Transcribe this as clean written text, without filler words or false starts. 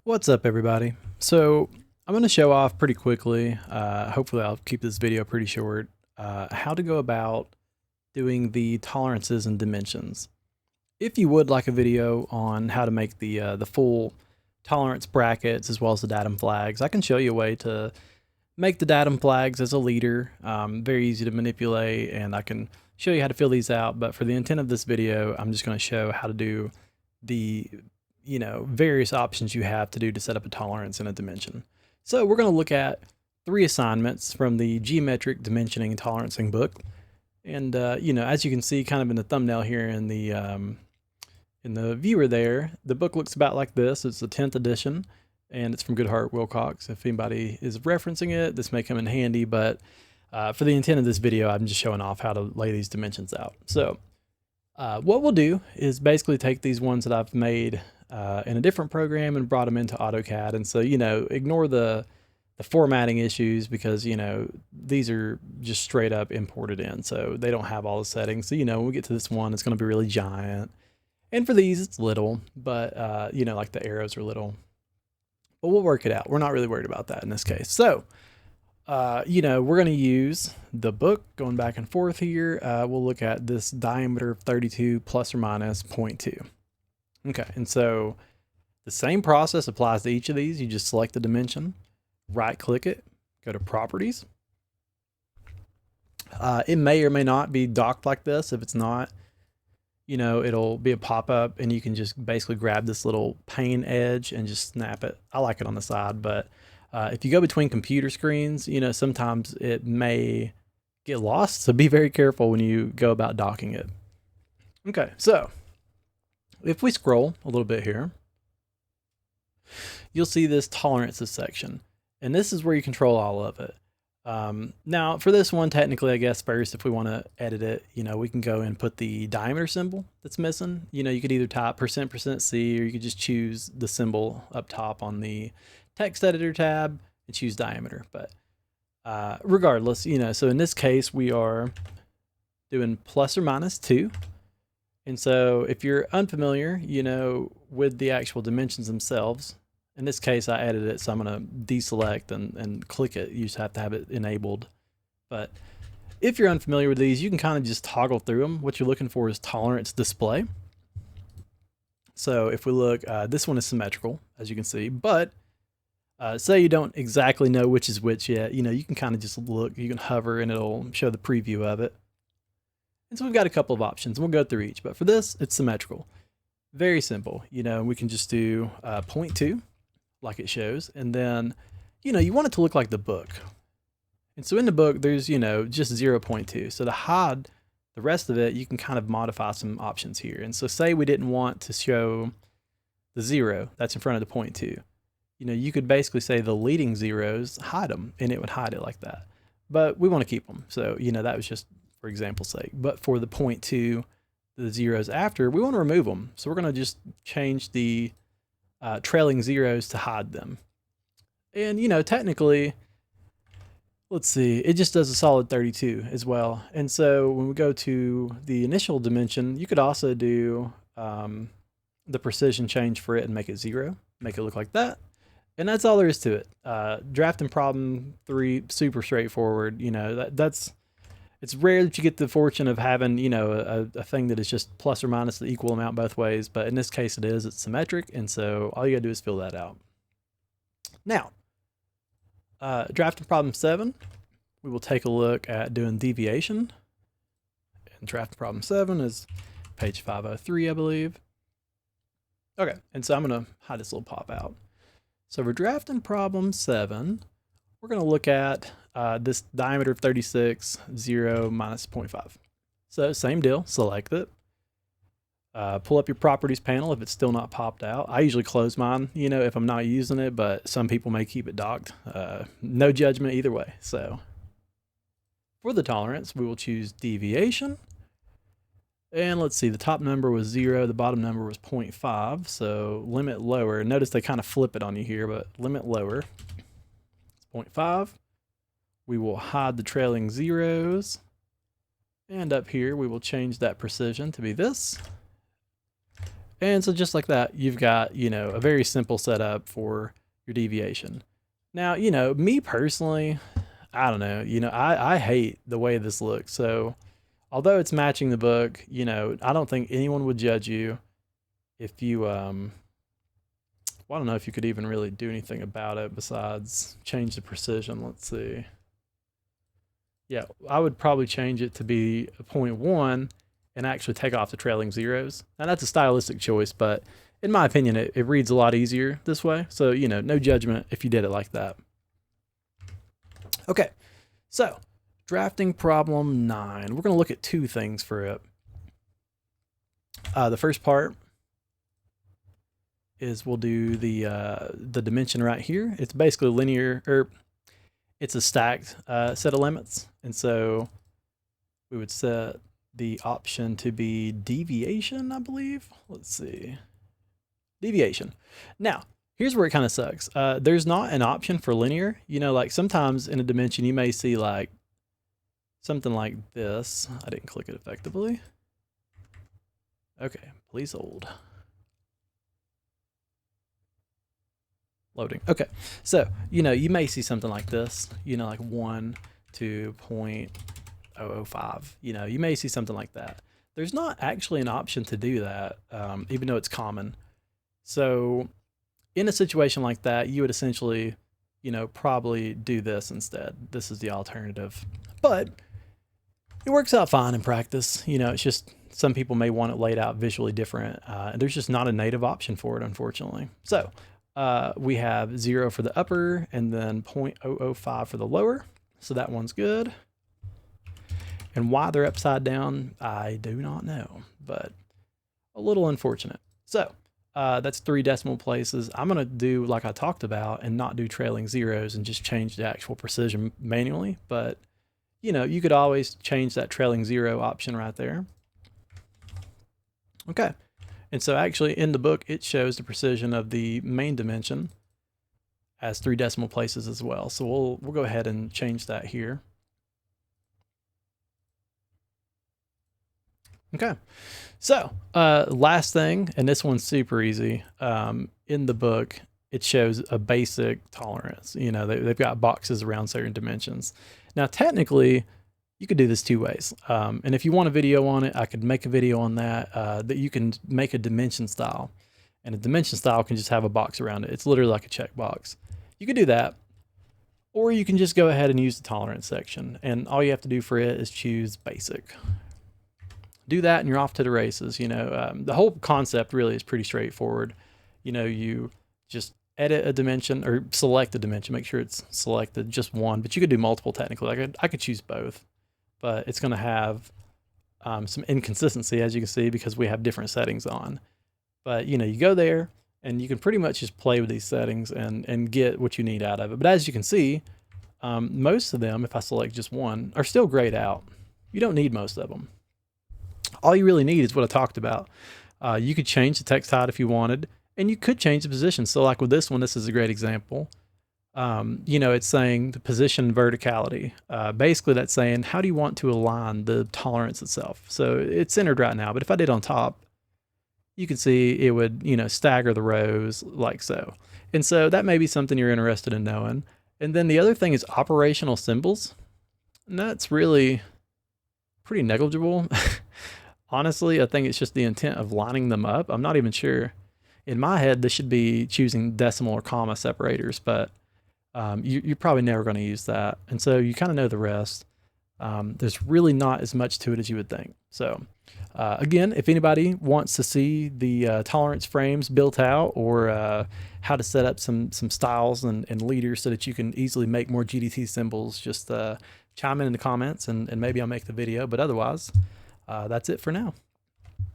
What's up, everybody? So I'm going to show off pretty quickly, hopefully I'll keep this video pretty short, how to go about doing the tolerances and dimensions. If you would like a video on how to make the full tolerance brackets as well as the datum flags, I can show you a way to make the datum flags as a leader. Very easy to manipulate, and I can show you how to fill these out. But for the intent of this video, I'm just going to show how to do the various options you have to do to set up a tolerance and a dimension. So we're going to look at 3 assignments from the Geometric Dimensioning and Tolerancing book. And as you can see kind of in the thumbnail here in the viewer there, the book looks about like this. It's the 10th edition, and it's from Goodhart Wilcox. If anybody is referencing it, this may come in handy, but for the intent of this video, I'm just showing off how to lay these dimensions out. So what we'll do is basically take these ones that I've made in a different program and brought them into AutoCAD. And so, ignore the formatting issues because, these are just straight up imported in. So they don't have all the settings. So, when we get to this one, it's going to be really giant. And for these, it's little, but, like the arrows are little. But we'll work it out. We're not really worried about that in this case. So, we're going to use the book going back and forth here. We'll look at this diameter of 32 plus or minus 0.2. Okay, and so the same process applies to each of these. You just select the dimension, right click it, go to properties. It may or may not be docked like this. If it's not, it'll be a pop-up and you can just basically grab this little pane edge and just snap it. I like it on the side, but if you go between computer screens, sometimes it may get lost. So be very careful when you go about docking it. Okay, so if we scroll a little bit here, you'll see this tolerances section, and this is where you control all of it. Now for this one, technically, I guess first, if we want to edit it, we can go and put the diameter symbol that's missing. You could either type %%C, or you could just choose the symbol up top on the text editor tab and choose diameter. But regardless, so in this case, we are doing plus or minus 2. And so if you're unfamiliar, with the actual dimensions themselves, in this case, I edited it, so I'm going to deselect and click it. You just have to have it enabled. But if you're unfamiliar with these, you can kind of just toggle through them. What you're looking for is tolerance display. So if we look, this one is symmetrical, as you can see, but say you don't exactly know which is which yet, you can kind of just look, you can hover and it'll show the preview of it. And so we've got a couple of options. We'll go through each, but for this, it's symmetrical. Very simple. We can just do 0.2 like it shows. And then, you want it to look like the book. And so in the book, there's, just 0.2. So to hide the rest of it, you can kind of modify some options here. And so say we didn't want to show the 0 that's in front of the 0.2. You could basically say the leading zeros, hide them, and it would hide it like that. But we want to keep them. So, that was just for example's sake. But for the 0.2, the zeros after, we want to remove them. So we're going to just change the trailing zeros to hide them. And, technically, let's see, it just does a solid 32 as well. And so when we go to the initial dimension, you could also do the precision change for it and make it 0, make it look like that. And that's all there is to it. Drafting problem 3, super straightforward. It's rare that you get the fortune of having, a thing that is just plus or minus the equal amount both ways. But in this case, it's symmetric. And so all you gotta do is fill that out. Now, drafting problem 7, we will take a look at doing deviation. And drafting problem 7 is page 503, I believe. Okay, and so I'm gonna hide this little pop out. So for drafting problem 7, we're going to look at this diameter of 36, 0 minus 0.5. So same deal, select it. Pull up your properties panel if it's still not popped out. I usually close mine, if I'm not using it, but some people may keep it docked. No judgment either way. So for the tolerance, we will choose deviation. And let's see, the top number was 0, the bottom number was 0.5, so limit lower. Notice they kind of flip it on you here, but limit lower. It's 0.5. We will hide the trailing zeros. And up here, we will change that precision to be this. And so just like that, you've got, a very simple setup for your deviation. Now, me personally, I don't know, I hate the way this looks. So although it's matching the book, I don't think anyone would judge you if you, well, I don't know if you could even really do anything about it besides change the precision. Let's see. Yeah, I would probably change it to be a 0.1 and actually take off the trailing zeros. Now that's a stylistic choice, but in my opinion, it reads a lot easier this way. So, no judgment if you did it like that. Okay, so drafting problem 9. We're going to look at two things for it. The first part is we'll do the dimension right here. It's basically linear, or it's a stacked set of limits. And so we would set the option to be deviation, I believe. Let's see. Deviation. Now, here's where it kind of sucks. There's not an option for linear. Like sometimes in a dimension, you may see like something like this. I didn't click it effectively. Okay, please hold. Loading. Okay, so, you may see something like this, like 1 to 0.005. You may see something like that. There's not actually an option to do that, even though it's common. So in a situation like that, you would essentially, probably do this instead. This is the alternative. But it works out fine in practice. It's just some people may want it laid out visually different. And there's just not a native option for it, unfortunately. So we have 0 for the upper and then 0.005 for the lower. So that one's good. And why they're upside down, I do not know, but a little unfortunate. So that's 3 decimal places. I'm going to do like I talked about and not do trailing zeros and just change the actual precision manually. But, you could always change that trailing 0 option right there. Okay. And so actually in the book, it shows the precision of the main dimension as 3 decimal places as well. So we'll go ahead and change that here. Okay, so last thing, and this one's super easy. In the book, it shows a basic tolerance. They've got boxes around certain dimensions. Now, technically, you could do this 2 ways. And if you want a video on it, I could make a video on that, that you can make a dimension style. And a dimension style can just have a box around it. It's literally like a checkbox. You could do that, or you can just go ahead and use the tolerance section. And all you have to do for it is choose basic. Do that and you're off to the races. The whole concept really is pretty straightforward. You just edit a dimension or select a dimension, make sure it's selected just one, but you could do multiple technically. I could choose both, but it's going to have some inconsistency, as you can see, because we have different settings on. But you go there and you can pretty much just play with these settings and get what you need out of it. But as you can see, most of them, if I select just one, are still grayed out. You don't need most of them. All you really need is what I talked about. You could change the text height if you wanted, and you could change the position. So like with this one, this is a great example. It's saying the position verticality. Basically that's saying, how do you want to align the tolerance itself? So it's centered right now, but if I did on top, you can see it would, stagger the rows like so. And so that may be something you're interested in knowing. And then the other thing is operational symbols. And that's really pretty negligible. Honestly, I think it's just the intent of lining them up. I'm not even sure. In my head, this should be choosing decimal or comma separators, but you're probably never going to use that. And so you kind of know the rest. There's really not as much to it as you would think. So again, if anybody wants to see the tolerance frames built out, or how to set up some styles and leaders so that you can easily make more GDT symbols, just chime in the comments and maybe I'll make the video. But otherwise, that's it for now.